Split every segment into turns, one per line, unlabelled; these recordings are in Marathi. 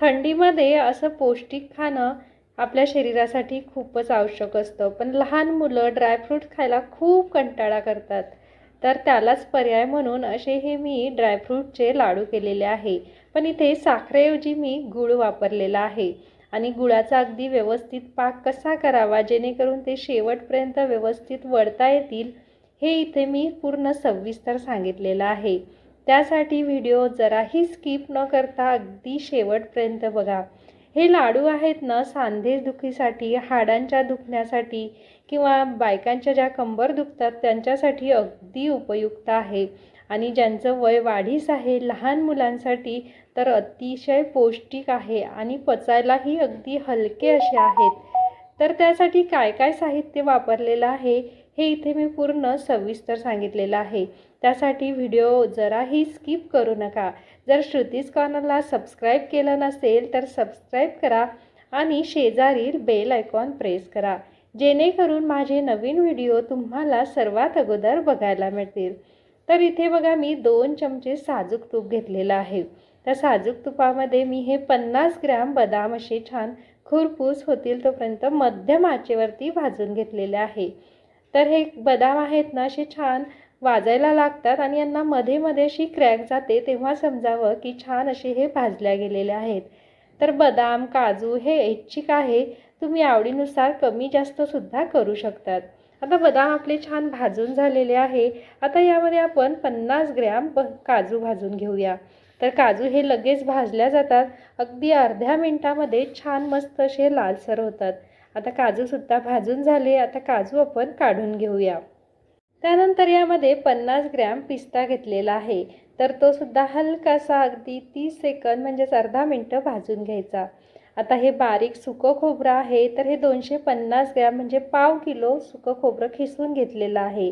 थंडीमध्ये असं पौष्टिक खाणं आपल्या शरीरासाठी खूपच आवश्यक असतं. पण लहान मुलं ड्रायफ्रूट खायला खूप कंटाळा करतात. तर त्यालाच पर्याय म्हणून असे हे मी ड्रायफ्रूटचे लाडू केलेले आहे. पण इथे साखरेऐवजी मी गूळ वापरलेला आहे. आणि गुळाचा अगदी व्यवस्थित पाक कसा करावा जेणेकरून ते शेवटपर्यंत व्यवस्थित वळता येतील, हे इथे मी पूर्ण सविस्तर सांगितलेलं आहे. त्यासाठी व्हिडिओ जराही स्किप न करता अगदी शेवटपर्यंत बघा. हे लाडू आहेत ना, सांधेदुखीसाठी, हाडांच्या दुखण्यासाठी किंवा बायकांच्या ज्या कंबर दुखतात त्यांच्यासाठी अगदी उपयुक्त आहे. आणि ज्यांचं वय वाढीस आहे, लहान मुलांसाठी तर अतिशय पौष्टिक आहे आणि पचायलाही अगदी हलके असे आहेत. तर त्यासाठी काय काय साहित्य वापरलेलं आहे हे इथे मी पूर्ण सविस्तर सांगितलेलं आहे. त्यासाठी व्हिडिओ जराही स्किप करू नका. जर श्रुतीज कॉर्नरला सबस्क्राईब केलं नसेल तर सबस्क्राईब करा आणि शेजारील बेल आयकॉन प्रेस करा, जेणेकरून माझे नवीन व्हिडिओ तुम्हाला सर्वात अगोदर बघायला मिळतील. तर इथे बघा, मी 2 चमचे साजूक तूप घेतलेलं आहे. त्या साजूक तुपामध्ये मी हे 50 ग्रॅम बदाम असे छान खुरपूस होतील तोपर्यंत मध्यम आचेवरती भाजून घेतलेले आहे. तर हे बदाम आहेत ना, असे छान वाजायला लागतात आणि यांना मध्ये मध्ये अशी क्रॅक जाते, तेव्हा समजावं की छान असे हे भाजल्या गेलेले आहेत. तर बदाम, काजू हे ऐच्छिक आहे, तुम्ही आवडीनुसार कमी जास्त सुद्धा करू शकतात. आता बदाम आपले छान भाजून झालेले आहे. आता यामध्ये आपण 50 ग्रॅम काजू भाजून घेऊया. तर काजू हे लगेच भाजल्या जातात, अगदी अर्ध्या मिनिटामध्ये छान मस्त असे लालसर होतात. आता काजूसुद्धा भाजून झाले. आता काजू आपण काढून घेऊया. त्यानंतर यामध्ये 50 ग्रॅम पिस्ता घेतलेला आहे. तर तो सुद्धा हलकासा अगदी 30 सेकंद म्हणजेच अर्धा मिनटं भाजून घ्यायचा. आता हे बारीक सुकं खोबरं आहे, तर हे 250 ग्रॅम म्हणजे पाव किलो सुकं खोबरं खिसून घेतलेलं आहे.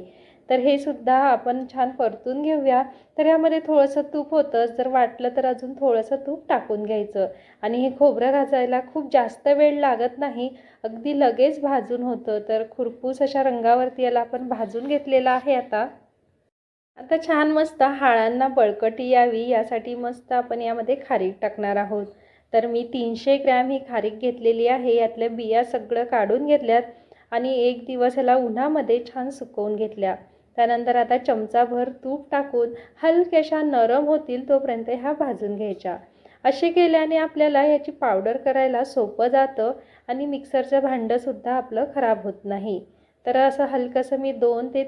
तर हे सुद्धा आपण छान परतून घेऊया. तर यामध्ये थोडंसं तूप होतं, जर वाटलं तर अजून थोडंसं तूप टाकून घ्यायचं. आणि हे खोबरं भाजायला खूप जास्त वेळ लागत नाही, अगदी लगेच भाजून होतं. तर खुरपूस अशा रंगावरती याला आपण भाजून घेतलेलं आहे. आता छान मस्त हाडांना बळकटी यावी यासाठी मस्त आपण यामध्ये खारीक टाकणार आहोत. तर मी 300 ग्रॅम ही खारीक घेतलेली आहे. यातल्या बिया सगळं काढून घेतल्यात आणि 1 दिवस ह्याला उन्हामध्ये छान सुकवून घेतल्या. त्यानंतर आता चमचाभर तूप टाकून हलक्याशा नरम होतील तोपर्यंत ह्या भाजून घ्यायच्या. असे केल्याने आपल्याला याची पावडर करायला सोपं जातं आणि मिक्सरचं भांडंसुद्धा आपलं खराब होत नाही. तर असं हलकंसं मी 2 ते